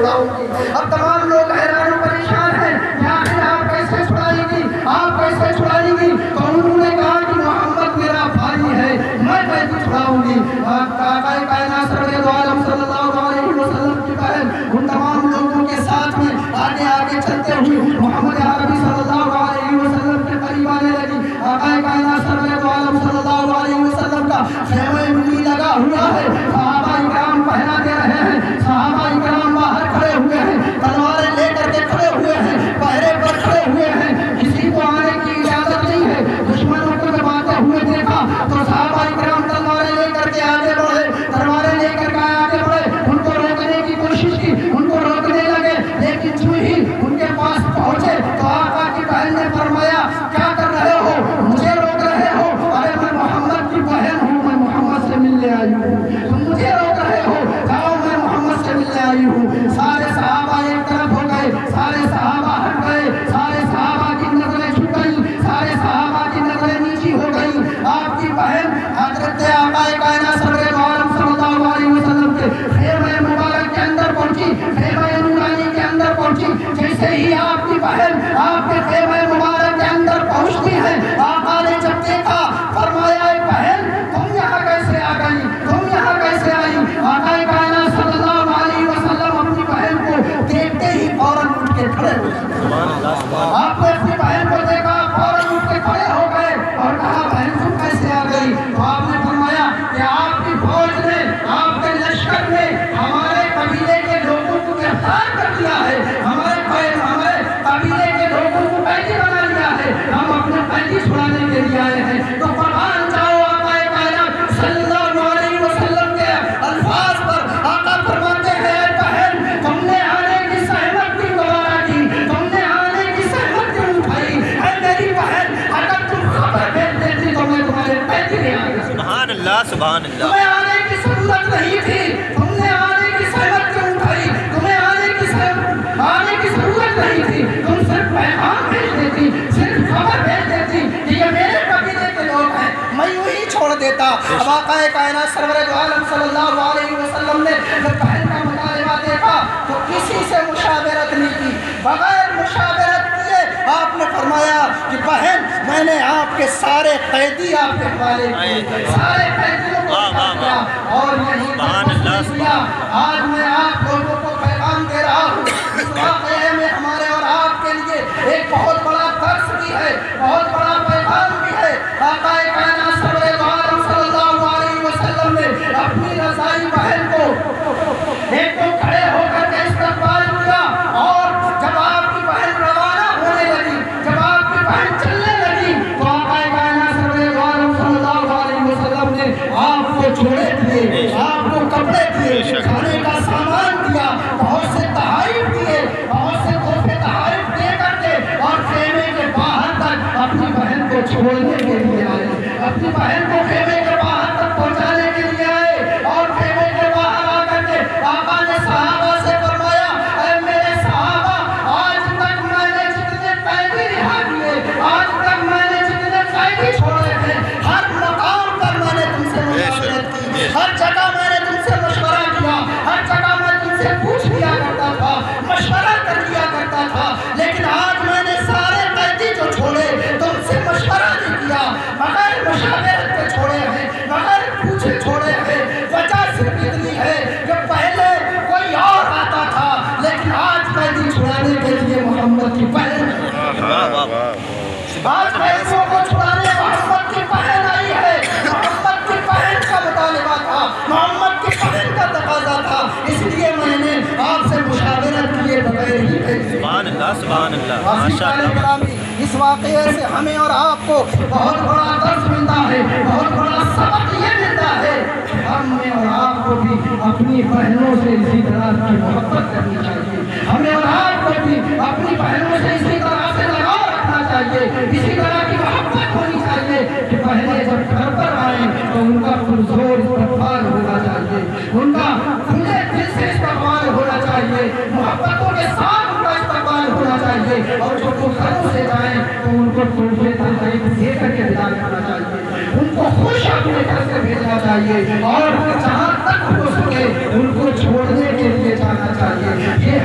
چھڑاؤں گی۔ اب تمام لوگ حیران و پریشان ہیں کہ آخر آپ کیسے چھڑائیں گی، آپ کیسے چھڑائیں گی؟ تو انہوں نے کہا کہ محمد میرا بھائی ہے، میں کیسے چھڑاؤں گی؟ آقا کائنات سرور دو عالم صلی اللہ علیہ وسلم کی بہن ان تمام لوگوں کے ساتھ میں آگے آگے چلتے ہوئے محمد عربی صلی اللہ علیہ وسلم کے قریب آنے لگی۔ آقا کائنات سرور دو عالم صلی اللہ علیہ وسلم کا خیمہ نوری لگا ہوا ہے، صحابہ اکرام پہرا دے رہے ہیں، صحابہ اکرام باہر کھڑے ہوئے ہیں، تلواریں لے کر کے کھڑے ہوئے ہیں، پہرے پر کھڑے ہوئے ہیں، کسی کو آنے کی اجازت نہیں ہے۔ دشمنوں کو جب آتے ہوئے دیکھا تو صحابہ اکرام تلواریں لے کر کے آگے بڑھے، تلواریں لے کر کے آگے بڑھے، ان کو روکنے کی کوشش کی، ان کو روکنے لگے، لیکن جو ہی ان کے پاس پہنچے تو آقا کی بہن نے فرمایا کیا کر رہے ہو، مجھے روک رہے ہو؟ ارے میں محمد کی بہن ہوں، میں محمد سے ملنے آئی ہوں، تم مجھے روک رہے ہو؟ جاؤ میں محمد سے ملنے آئی ہوں۔ سارے صحابہ ایک طرف ہو گئے، سارے صحابہ ہٹ گئے، سارے صحابہ کی نظریں جھک گئیں، سارے صحابہ کی نظریں نیچی ہو گئیں۔ آپ کی بہن حضرت آقا کائنات سرور دو عالم صلی اللہ علیہ وسلم کے خیمہ مبارک کے اندر پہنچی، خیمہ نورانی کے اندر پہنچی۔ جیسے ہی آپ کی بہن آپ کے خیمہ مبارک کے اندر پہنچتی ہے، آقا نے جب دیکھا فرمایا اے بہن تم یہاں کیسے آ گئی، تم یہاں کیسے آئی؟ آقا کائنات صلی اللہ علیہ وسلم اپنی بہن کو دیکھتے ہی فوراً اٹھ کے کھڑے ہو گئے۔ آپ نے اپنی بہن کو دیکھا، فوراً اٹھ کے کھڑے ہو گئے اور کہا بہن تم کیسے آ گئی؟ تو آپ نے فرمایا کہ آپ کی فوج نے، آپ کے لشکر نے ہمارے قبیلے کے لوگوں کو گرفتار کر دیا ہے، ہمارے قبیلے کے لوگوں کو قیدی بنا لیا ہے، ہم اپنے قیدی چھڑانے کے لیے آئے ہیں۔ تو قربان جاؤ آقا کائنات صلی اللہ علیہ وسلم کے الفاظ پر۔ آقا فرماتے ہیں اے بہن تم نے آنے کی زحمت کی گوارا کی، تم نے آنے کی زحمت کی اٹھائی، اے میری بہن اگر تم خبر بھیج دیتی تو میں تمہارے قیدی لے آیا۔ سبحان اللہ سبحان اللہ۔ تمہیں آنے کی ضرورت نہیں تھی، تم نے آنے کی زحمت کیوں اٹھائی؟ تمہیں آنے کی ضرورت نہیں تھی، تم صرف پیغام بھیج دیتی، صرف خبر بھیج دیتی کہ یہ میرے قبیلے کے لوگ ہیں، میں یوں ہی چھوڑ دیتا۔ اب آقا کائنات سرور دو عالم صلی اللہ علیہ وسلم نے جب بہن کا مطالبہ دیکھا تو کسی سے مشاورت نہیں کی، بغیر مشاورت کیے آپ نے فرمایا کہ بہن میں نے آپ کے سارے قیدی آپ کے حوالے کیے، سارے قیدیوں کو اٹھا دیا اور یہیں تک کیا۔ آج میں آپ لوگوں کو پیغام دے رہا ہوں، اس واقعے میں ہمارے اور آپ کے لیے ایک بہت بڑا درس بھی ہے، بہت بڑا پیغام بھی ہے۔ آقا کائنات سرور دو عالم صلی اللہ علیہ وسلم نے اپنی رضائی بہن کو ایک تو کھڑے ہو کر کے استقبال کیا، اور جب آپ کی بہن روانہ ہونے لگی، جب آپ کی بہن چلنے لگی تو آقا کائنات سرور دو عالم صلی اللہ علیہ وسلم نے آپ کو جوڑے دیے، آپ کو کپڑے دیے، کھانے کا سامان دیا، بہت سے تحائف دیے، بہت سے تحفے تحائف دے کر کے اور خیمے کے باہر تک اپنی بہن کو چھوڑنے کے لیے آئے، اپنی بہن کو خیمے کے باہر تک پہنچانے کے لیے آئے۔ اور خیمے کے باہر آ کر کے آقا نے صحابہ سے فرمایا اے میرے صحابہ آج تک میں نے جتنے قیدی رہا کیے، آج تک میں نے جتنے قیدی چھوڑے ہیں، ہر مقام پر میں نے تم سے مشاورت کی، ہر جگہ میں نے تم سے مشورہ کیا، ہر جگہ میں تم سے پوچھ لیا کرتا تھا، مشورہ کر لیا کرتا تھا، لیکن آج میں نے سارے قیدی جو چھوڑے تم سے مشورہ نہیں کیا، بغیر مشاورت کے چھوڑے ہیں، بغیر پوچھے چھوڑے ہیں۔ وجہ صرف اتنی ہے کہ پہلے کوئی اور آتا تھا، لیکن آج قیدی چھڑانے کے لیے محمد کی بہن آج قیدیوں کو چھڑانے محمد کی بہن آئی ہے۔ محمد کی بہن کا مطالبہ تھا، محمد کی بہن کا تقاضا تھا، اس لیے میں نے آپ سے مشاورت کیے بغیر ہی بھیجی۔ سبحان اللہ سبحان اللہ ماشاء اللہ۔ اس واقعے سے ہمیں اور آپ کو بہت بڑا درس ملتا ہے، بہت بڑا سبق یہ ملتا ہے کہ ہمیں اور آپ کو بھی اپنی بہنوں سے اسی طرح کی محبت کرنی چاہیے، ہمیں اور آپ کو بھی اپنی بہنوں سے اسی طرح سے لگاؤ رکھنا چاہیے، اسی طرح کی محبت ہونی چاہیے کہ بہنیں جب گھر پر آئیں تو ان کا پرزور استقبال ہونا چاہیے، ان کا کھلے دل سے استقبال ہونا چاہیے، محبتوں کے ساتھ ان کا استقبال ہونا چاہیے، اور جو وہ گھروں سے جائیں تو ان کو تحفے تحائف دے کر کے ودا کرنا چاہیے، ان کو خوش اپنے گھر سے بھیجنا چاہیے، اور جہاں تک ہو سکے ان کو چھوڑنے کے لیے جانا چاہیے۔ یہ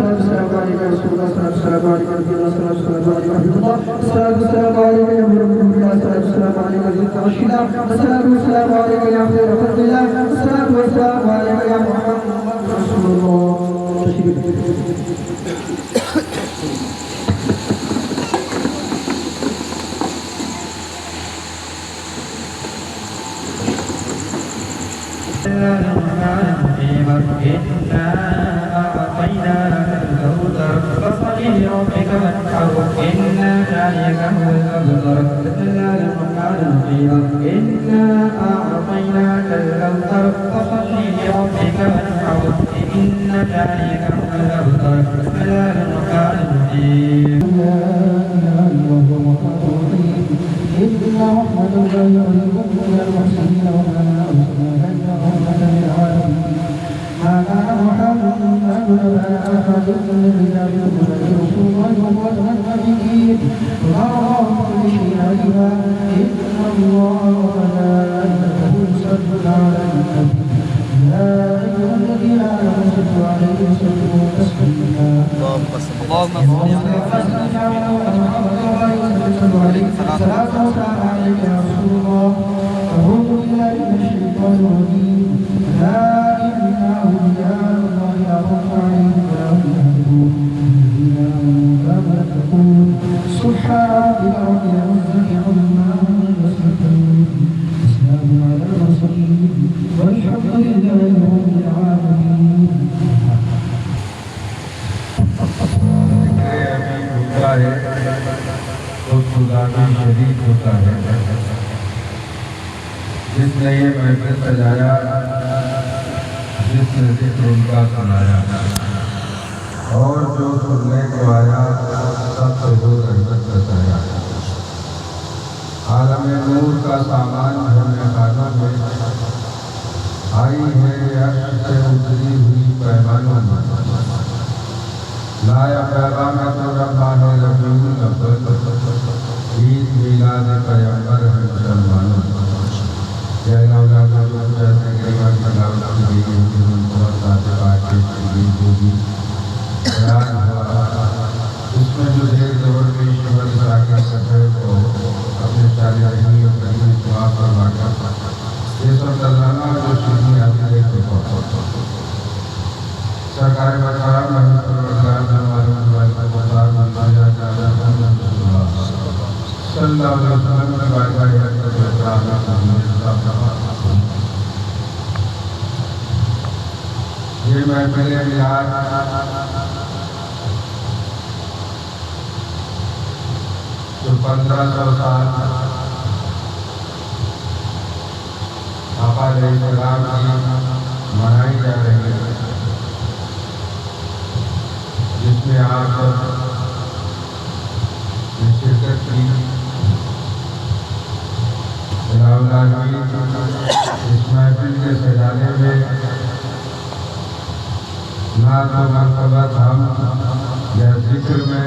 السلام عليكم يا رسول الله السلام عليكم يا الله السلام عليكم ورحمة الله السلام عليكم يا رسول الله السلام عليكم يا زيد الرشيدة السلام عليكم يا خير خلق الله السلام عليكم يا محمد رسول الله إنا أعطيناك الكوثر فصل لربك وانحر إن شانئك هو الأبتر بسم الله الرحمن الرحيم إنا أعطيناك الكوثر فصل لربك وانحر إن شانئك هو الأبتر بسم الله الرحمن الرحيم لا إله إلا هو الرحمن الرحيم إنا رحمة الله يعلمكم من المحسنين وما أرسلناك إلا رحمة للعالمين ما كان محمد أبا أحد من رجالكم ولكن رسول الله وخاتم النبيين الله كل شيء عليما إن الله وملائكته يصلون على النبي يا أيها الذين آمنوا صلوا عليه وسلموا تسليما اللهم صل صلاة وسلام عليك يا رسول الله أعوذ بالله من الشيطان الرجيم لا إله إلا الله لا خوف عليهم ولا هم يحزنون الذين آمنوا كما تقول سبحان ربك رب العزة عما يصفون وسلام على المرسلين والحمد لله رب العالمين ہوتا ہے تو خدا بھی شریک ہوتا ہے جس نے یہ محفل سجایا جس نے ذکر ان کا سنایا اور جو سننے کو آیا سب سے وہ رحمت بتایا عالم نور کا سامان ہمیں خانوں میں آئی ہے عرش سے اتری ہوئی پیمانوں میں لایا پیغام تو ربان ربیع الاول عید میلاد پیغمبر ہے مسلمانوں یا اولاد جو جیسے غریبان تلاوت کی گئی ہے ان کو ذات پاک کی ہوگی بیان ہوا اس میں جو دیر زبر کی شبر سراکہ سفر کو اپنے شاری رحمی اور رحمی دعا پر واقع یہ سب ترانہ جو شدی آتی ہے تو سرکار بخارم رحمت اللہ نوازم دوائے پر بطار منتاجہ جادہ محمد صلی اللہ علیہ وسلم کے بارے بارے حضرت اکرام یہ محفل میلاد جو 1500 سال آقا علیہ السلام کی منائی جا رہی ہے جس میں آپ سب نے شرکت کی اس محفل کے سجانے میں نہ تو مرتبت ہم یا ذکر میں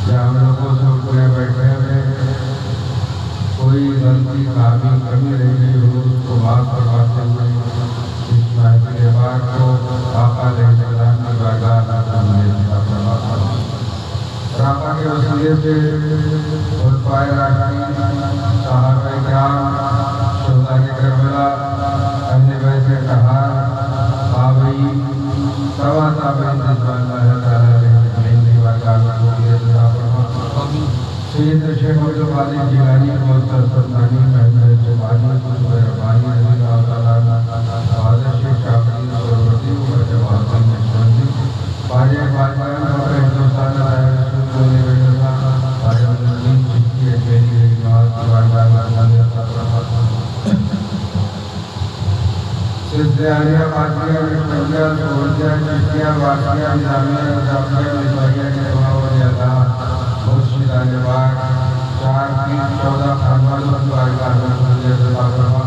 یا ہم لوگوں سے اٹھنے بیٹھنے میں کوئی کوئی غلطی خامی کمی رہ گئی ہو اس کو معاف فرماتے ہوئے اس محفل پاک کو آقا علیہ السلام کی بارگاہ میں عطا فرماتا ہوں۔ اور آقا کے وسیلے سے خلفائے راشدین، صحابہ کرام، شہدائے کربلا، اہل بیت اطہار، تابعین، تبع تابعین رضوان اللہ تعالیٰ علیہم کی بارگاہ میں قبولیت عطا فرماتا۔ سید شیخ عبد القادر جیلانی معطر سلطانی محمد سبحانی قطب ربانی رضی اللہ تعالیٰ عنہ، حضرت شیخ شافعی سرورتی کو بڑے محسن نقشبندی، خواجہ باجان اور ہندوستان رائے رسول اللہ علیہ وسلم، خواجہ الدین چشتی اجمیری رحمہ اللہ کی بارگاہ میں قبولیت عطا فرماتا۔ سلسلہ عالیہ فاطمیہ نقشبندیہ سہولتیہ چشتیہ واسطیہ نظامیہ نظامیہ نظامیہ کے تمام اولیاء اللہ مرشدان پاک 4-3-14 خانوادوں کی بارگاہ میں قبولیت عطا فرما۔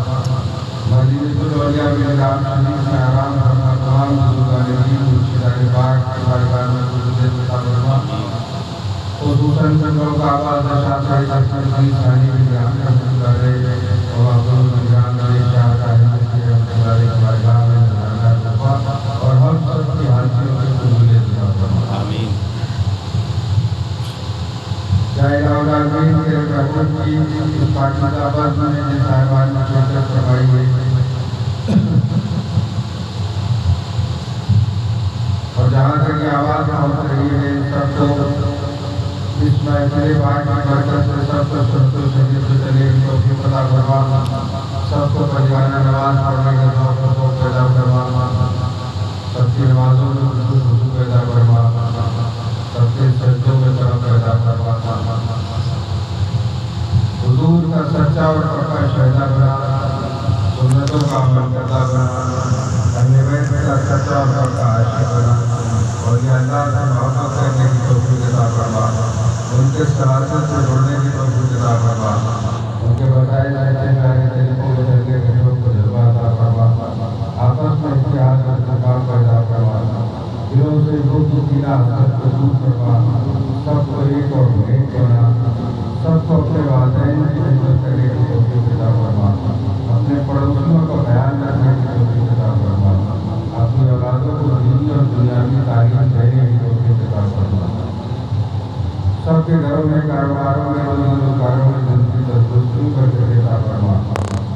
مدینہ الاولیاء بالغرام شریف میں آرام فرما تمام بزرگان دین مرشدان پاک کی بارگاہ میں قبولیت عطا فرما۔ خصوصاً بندوں کا آواز شاہ سعید احمد علی ثانی بالغرام رحمۃ اللہ علیہ اور ابو بالغرام علی شاہ رحمۃ اللہ علیہ کی بارگاہ میں نذرانہ دعا اور ہم سب کی حاضری میں قبولیت عطا فرما۔ آمین۔ جائے العالمین کے رحمت کی اس پاکیزہ بزم میں جن صاحبان نے شرکت فرمائی ہے اور جہاں تک یہ آواز پہنچ رہی ہے ان سب کو اس محفل پاک کی برکت سے سب کو سنت و سنت سے چلے کی توفیق عطا فرما، سب کو فجرانہ نماز پڑھنے کا ذوق و شوق پیدا فرما، سب کی نمازوں میں خشوع پیدا فرما، سب کے سجدوں میں طرف پیدا فرما، حضور کا سچا اور پکا شہدا بنا، سنتوں کا عمل کرتا بنا، اہل بیت کا سچا اور پکا عاشق بنا، اور یہ اللہ سے محبت کرنے کی توفیق عطا فرما، ان کے سراست سے جڑنے کی توفیق عطا فرما، ان کے بتائے جاتے پیارے طریقوں کو چلنے کے شوق کو جذبہ عطا فرما، آپس میں اتحاد اور اتفاق پیدا فرما، دلوں سے بغض کینہ حسد کو دور فرما، سب کو ایک اور نیک بنا، سب کو اپنے والدین کی خدمت کرنے کی توفیق عطا فرما، اپنے پڑوسیوں کا خیال رکھنے کی توفیق عطا فرما، اپنی اولادوں کو دینی اور دنیاوی تعلیم دینے کی توفیق عطا فرما، سب کے گھروں میں کاروباروں میں روزگاروں میں زندگی تندرستی کر کے عطا فرما،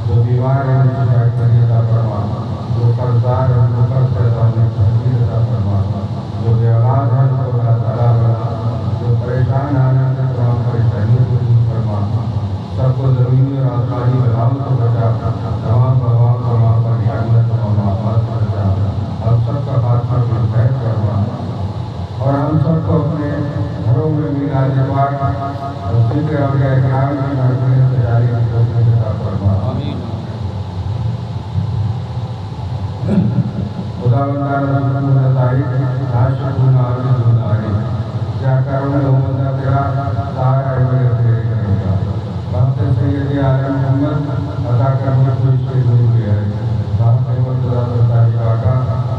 جو بیمار ہیں ان کی شفا عطا فرما، جو قرضدار ہیں ان کو قرض سے ہونے کی توفیق عطا فرما، جو بے اولاد ہیں ان کو اولاد عطا بنا، جو پریشان ہیں ان سے تمام پریشانیوں کو دور فرما، سب کو ضروری اور آسمانی بلاؤں سے بچا، تمام بواؤں تمام پریشانیوں تمام آفات سے بچا، ہم سب کا خاتمہ بالخیر فرما، اور ہم سب کو اپنے گھروں میں میلاد پاک اور ذکر اولیاء کرام کی محفلیں سجانے کی توفیق عطا فرما۔ خداوندان رسول نتائج عاشقون عابدون عارف کیا کروں محمد تیرا سارا میرے تیرے کرے گا، وقت سید عالم محمد عطا کرنے کو اس کے دور ہے، وقت مرتضیٰ صاحب آقا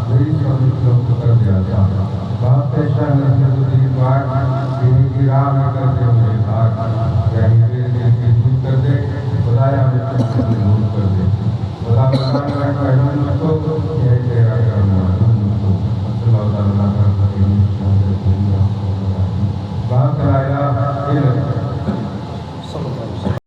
میری سوچوں کو کر دیا تھا، وقت شاہ نصرت الدین پاک انہیں کی راہ میں کرتے ہوئے پاک یعنی میرے دل کی دور کر دے، خدایا مجھ کو دور کر دے، خدا بندان میں پہلوں کو یہ تیرا کرنا صلی اللہ علیہ وسلم۔